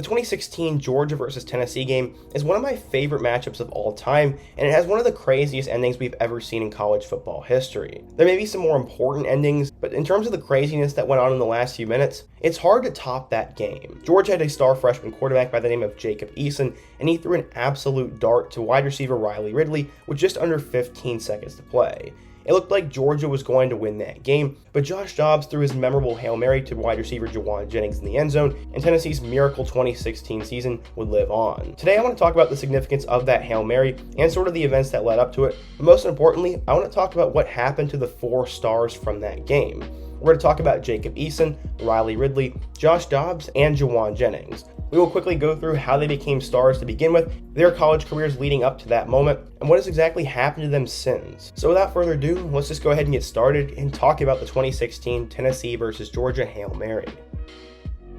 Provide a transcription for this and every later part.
The 2016 Georgia versus Tennessee game is one of my favorite matchups of all time, and it has one of the craziest endings we've ever seen in college football history. There may be some more important endings, but in terms of the craziness that went on in the last few minutes, it's hard to top that game. Georgia had a star freshman quarterback by the name of Jacob Eason, and he threw an absolute dart to wide receiver Ridley with just under 15 seconds to play. It looked like Georgia was going to win that game, but Josh Dobbs threw his memorable Hail Mary to wide receiver Jawan Jennings in the end zone, and Tennessee's miracle 2016 season would live on. Today I want to talk about the significance of that Hail Mary and sort of the events that led up to it, but most importantly, I want to talk about what happened to the 4 stars from that game. We're going to talk about Jacob Eason, Ridley, Josh Dobbs, and Jawan Jennings. We will quickly go through how they became stars to begin with, their college careers leading up to that moment, and what has exactly happened to them since. So without further ado, let's just go ahead and get started and talk about the 2016 Tennessee versus Georgia Hail Mary.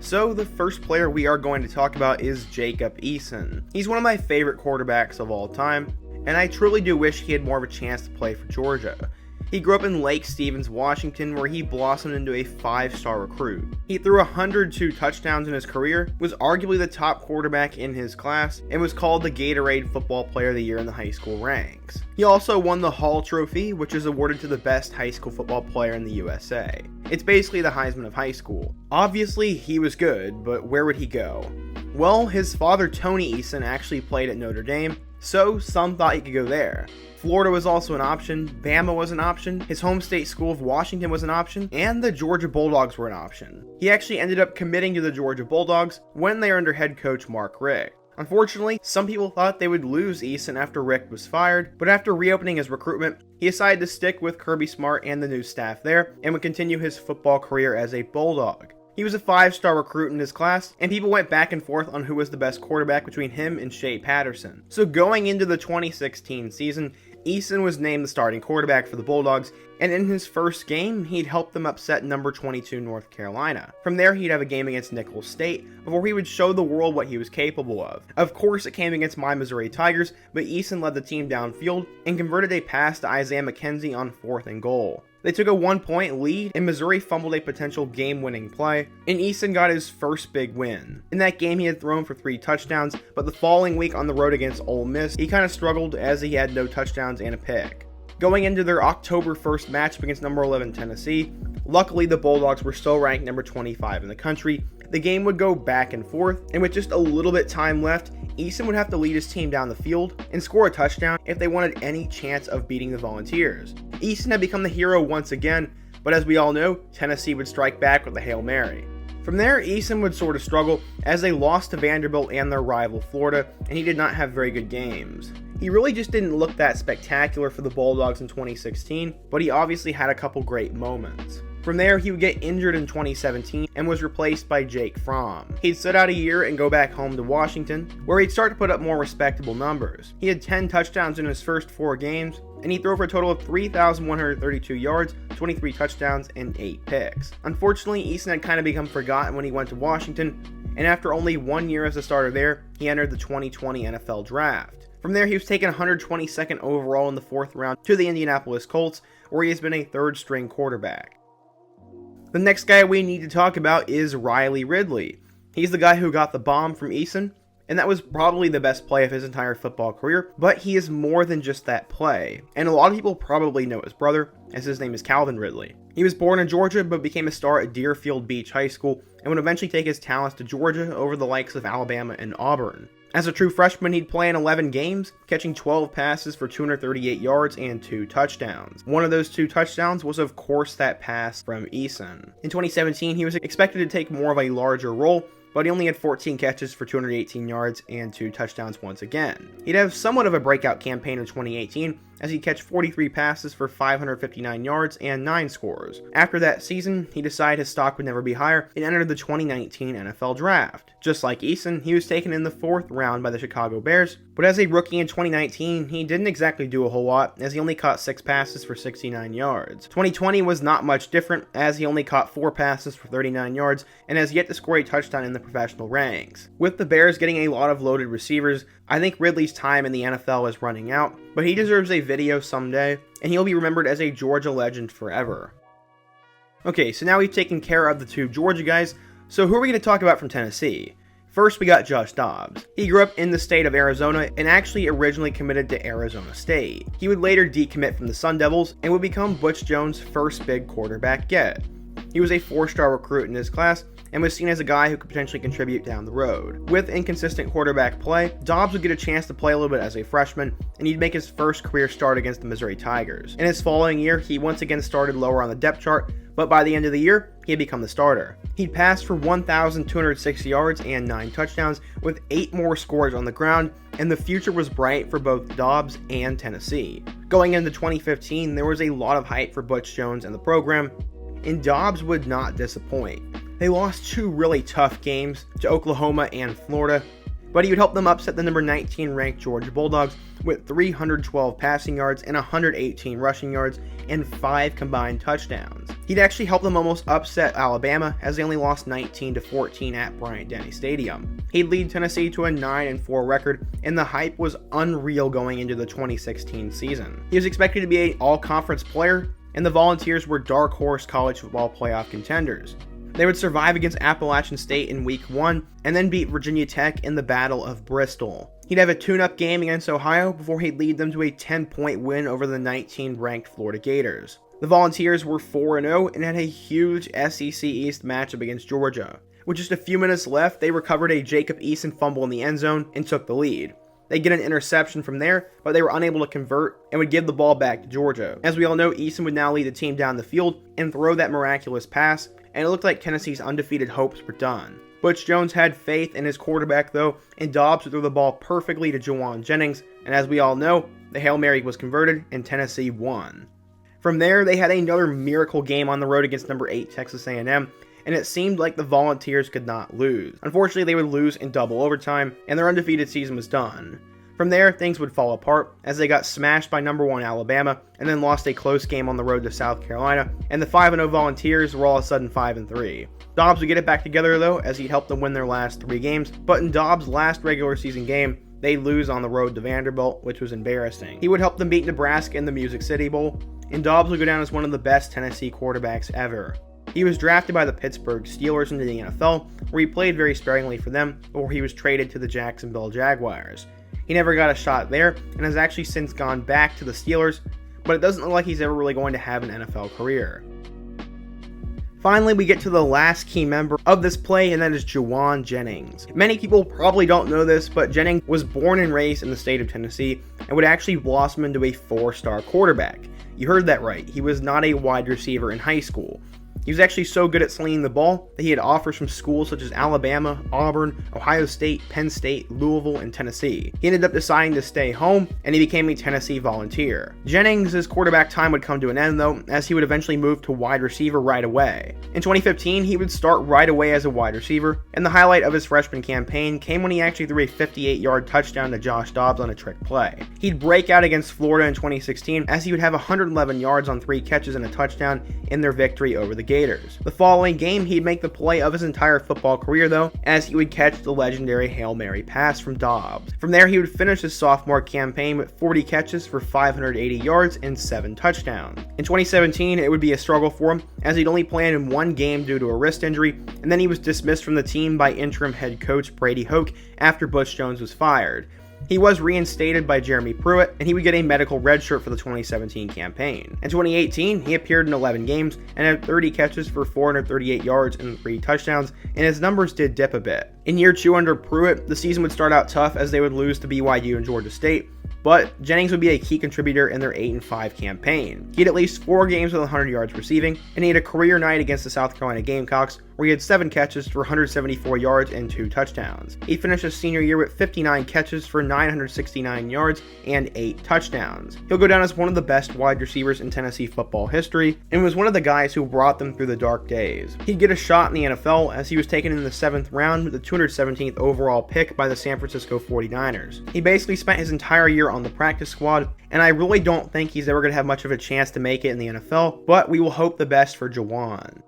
So the first player we are going to talk about is Jacob Eason. He's one of my favorite quarterbacks of all time, and I truly do wish he had more of a chance to play for Georgia. He grew up in Lake Stevens, Washington, where he blossomed into a 5-star recruit. He threw 102 touchdowns in his career, was arguably the top quarterback in his class, and was called the Gatorade Football Player of the Year in the high school ranks. He also won the Hall Trophy, which is awarded to the best high school football player in the USA. It's basically the Heisman of high school. Obviously, he was good, but where would he go? Well, his father Tony Eason actually played at Notre Dame, so some thought he could go there. Florida was also an option, Bama was an option, his home state school of Washington was an option, and the Georgia Bulldogs were an option. He actually ended up committing to the Georgia Bulldogs when they were under head coach Mark Richt. Unfortunately, some people thought they would lose Eason after Richt was fired, but after reopening his recruitment, he decided to stick with Kirby Smart and the new staff there, and would continue his football career as a Bulldog. He was a 5-star recruit in his class, and people went back and forth on who was the best quarterback between him and Shea Patterson. So going into the 2016 season, Eason was named the starting quarterback for the Bulldogs, and in his first game, he'd help them upset number 22 North Carolina. From there, he'd have a game against Nicholls State, before he would show the world what he was capable of. Of course, it came against my Missouri Tigers, but Eason led the team downfield and converted a pass to Isaiah McKenzie on 4th and goal. They took a 1-point lead, and Missouri fumbled a potential game-winning play, and Eason got his first big win. In that game, he had thrown for 3 touchdowns, but the following week on the road against Ole Miss, he kind of struggled as he had no touchdowns and a pick. Going into their October 1st matchup against number 11 Tennessee, luckily the Bulldogs were still ranked number 25 in the country. The game would go back and forth, and with just a little bit time left, Eason would have to lead his team down the field and score a touchdown if they wanted any chance of beating the Volunteers. Eason had become the hero once again, but as we all know, Tennessee would strike back with the Hail Mary. From there, Eason would sort of struggle as they lost to Vanderbilt and their rival Florida, and he did not have very good games. He really just didn't look that spectacular for the Bulldogs in 2016, but he obviously had a couple great moments. From there, he would get injured in 2017 and was replaced by Jake Fromm. He'd sit out a year and go back home to Washington, where he'd start to put up more respectable numbers. He had 10 touchdowns in his first 4 games, and he threw for a total of 3,132 yards, 23 touchdowns, and 8 picks. Unfortunately, Eason had kind of become forgotten when he went to Washington, and after only 1 year as a starter there, he entered the 2020 NFL Draft. From there, he was taken 122nd overall in the 4th round to the Indianapolis Colts, where he has been a 3rd-string quarterback. The next guy we need to talk about is Ridley. He's the guy who got the bomb from Eason, and that was probably the best play of his entire football career, but he is more than just that play. And a lot of people probably know his brother, as his name is Calvin Ridley. He was born in Georgia, but became a star at Deerfield Beach High School, and would eventually take his talents to Georgia over the likes of Alabama and Auburn. As a true freshman, he'd play in 11 games, catching 12 passes for 238 yards and 2 touchdowns. One of those 2 touchdowns was, of course, that pass from Eason. In 2017, he was expected to take more of a larger role, but he only had 14 catches for 218 yards and 2 touchdowns once again. He'd have somewhat of a breakout campaign in 2018, as he'd catch 43 passes for 559 yards and 9 scores. After that season, he decided his stock would never be higher and entered the 2019 NFL Draft. Just like Eason, he was taken in the 4th round by the Chicago Bears, but as a rookie in 2019, he didn't exactly do a whole lot, as he only caught 6 passes for 69 yards. 2020 was not much different, as he only caught 4 passes for 39 yards, and has yet to score a touchdown in the professional ranks. With the Bears getting a lot of loaded receivers, I think Ridley's time in the NFL is running out, but he deserves a video someday, and he'll be remembered as a Georgia legend forever. Okay, so now we've taken care of the 2 Georgia guys, so who are we going to talk about from Tennessee? First, we got Josh Dobbs. He grew up in the state of Arizona and actually originally committed to Arizona State. He would later decommit from the Sun Devils and would become Butch Jones' first big quarterback yet. He was a 4-star recruit in his class and was seen as a guy who could potentially contribute down the road. With inconsistent quarterback play, Dobbs would get a chance to play a little bit as a freshman, and he'd make his first career start against the Missouri Tigers. In his following year, he once again started lower on the depth chart, but by the end of the year, he had become the starter. He'd passed for 1,206 yards and 9 touchdowns, with 8 more scores on the ground, and the future was bright for both Dobbs and Tennessee. Going into 2015, there was a lot of hype for Butch Jones and the program, and Dobbs would not disappoint. They lost 2 really tough games to Oklahoma and Florida, but he would help them upset the number 19 ranked Georgia Bulldogs with 312 passing yards and 118 rushing yards and 5 combined touchdowns. He'd actually help them almost upset Alabama, as they only lost 19-14 at Bryant-Denny Stadium. He'd lead Tennessee to a 9-4 record, and the hype was unreal going into the 2016 season. He was expected to be an all-conference player, and the Volunteers were dark horse college football playoff contenders. They would survive against Appalachian State in Week 1 and then beat Virginia Tech in the Battle of Bristol. He'd have a tune-up game against Ohio before he'd lead them to a 10-point win over the 19th-ranked Florida Gators. The Volunteers were 4-0 and had a huge SEC East matchup against Georgia. With just a few minutes left, they recovered a Jacob Eason fumble in the end zone and took the lead. They'd get an interception from there, but they were unable to convert and would give the ball back to Georgia. As we all know, Eason would now lead the team down the field and throw that miraculous pass, and it looked like Tennessee's undefeated hopes were done. Butch Jones had faith in his quarterback though, and Dobbs would throw the ball perfectly to Jawan Jennings, and as we all know, the Hail Mary was converted and Tennessee won. From there, they had another miracle game on the road against number 8 Texas A&M, and it seemed like the Volunteers could not lose. Unfortunately, they would lose in double overtime, and their undefeated season was done. From there, things would fall apart as they got smashed by number 1 Alabama and then lost a close game on the road to South Carolina, and the 5-0 Volunteers were all of a sudden 5-3. Dobbs would get it back together though, as he helped them win their last 3 games, but in Dobbs' last regular season game, they'd lose on the road to Vanderbilt, which was embarrassing. He would help them beat Nebraska in the Music City Bowl, and Dobbs would go down as one of the best Tennessee quarterbacks ever. He was drafted by the Pittsburgh Steelers into the NFL, where he played very sparingly for them before he was traded to the Jacksonville Jaguars. He never got a shot there, and has actually since gone back to the Steelers, but it doesn't look like he's ever really going to have an NFL career. Finally, we get to the last key member of this play, and that is Jawan Jennings. Many people probably don't know this, but Jennings was born and raised in the state of Tennessee, and would actually blossom into a 4-star quarterback. You heard that right, he was not a wide receiver in high school. He was actually so good at slinging the ball that he had offers from schools such as Alabama, Auburn, Ohio State, Penn State, Louisville, and Tennessee. He ended up deciding to stay home, and he became a Tennessee Volunteer. Jennings' quarterback time would come to an end though, as he would eventually move to wide receiver right away. In 2015, he would start right away as a wide receiver, and the highlight of his freshman campaign came when he actually threw a 58-yard touchdown to Josh Dobbs on a trick play. He'd break out against Florida in 2016, as he would have 111 yards on 3 catches and a touchdown in their victory over the Gators. The following game, he'd make the play of his entire football career though, as he would catch the legendary Hail Mary pass from Dobbs. From there, he would finish his sophomore campaign with 40 catches for 580 yards and 7 touchdowns. In 2017, it would be a struggle for him, as he'd only played in 1 game due to a wrist injury, and then he was dismissed from the team by interim head coach Brady Hoke after Butch Jones was fired. He was reinstated by Jeremy Pruitt, and he would get a medical redshirt for the 2017 campaign. In 2018, he appeared in 11 games and had 30 catches for 438 yards and 3 touchdowns, and his numbers did dip a bit. In year 2 under Pruitt, the season would start out tough as they would lose to BYU and Georgia State, but Jennings would be a key contributor in their 8-5 campaign. He had at least 4 games with 100 yards receiving, and he had a career night against the South Carolina Gamecocks, where he had 7 catches for 174 yards and 2 touchdowns. He finished his senior year with 59 catches for 969 yards and 8 touchdowns. He'll go down as one of the best wide receivers in Tennessee football history, and was one of the guys who brought them through the dark days. He'd get a shot in the NFL, as he was taken in the 7th round with the 217th overall pick by the San Francisco 49ers. He basically spent his entire year on the practice squad, and I really don't think he's ever going to have much of a chance to make it in the NFL, but we will hope the best for Jawan.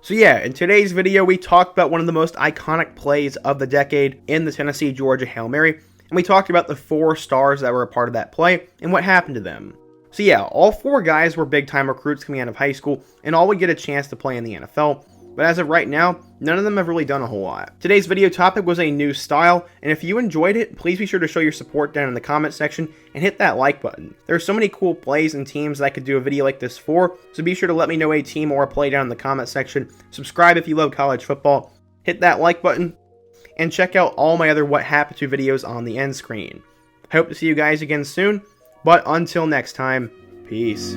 So yeah, in today's video, we talked about one of the most iconic plays of the decade in the Tennessee-Georgia Hail Mary, and we talked about the 4 stars that were a part of that play and what happened to them. So yeah, all 4 guys were big-time recruits coming out of high school, and all would get a chance to play in the NFL, but as of right now, none of them have really done a whole lot. Today's video topic was a new style, and if you enjoyed it, please be sure to show your support down in the comment section and hit that like button. There are so many cool plays and teams that I could do a video like this for, so be sure to let me know a team or a play down in the comment section. Subscribe if you love college football, hit that like button, and check out all my other What Happened To videos on the end screen. I hope to see you guys again soon, but until next time, peace.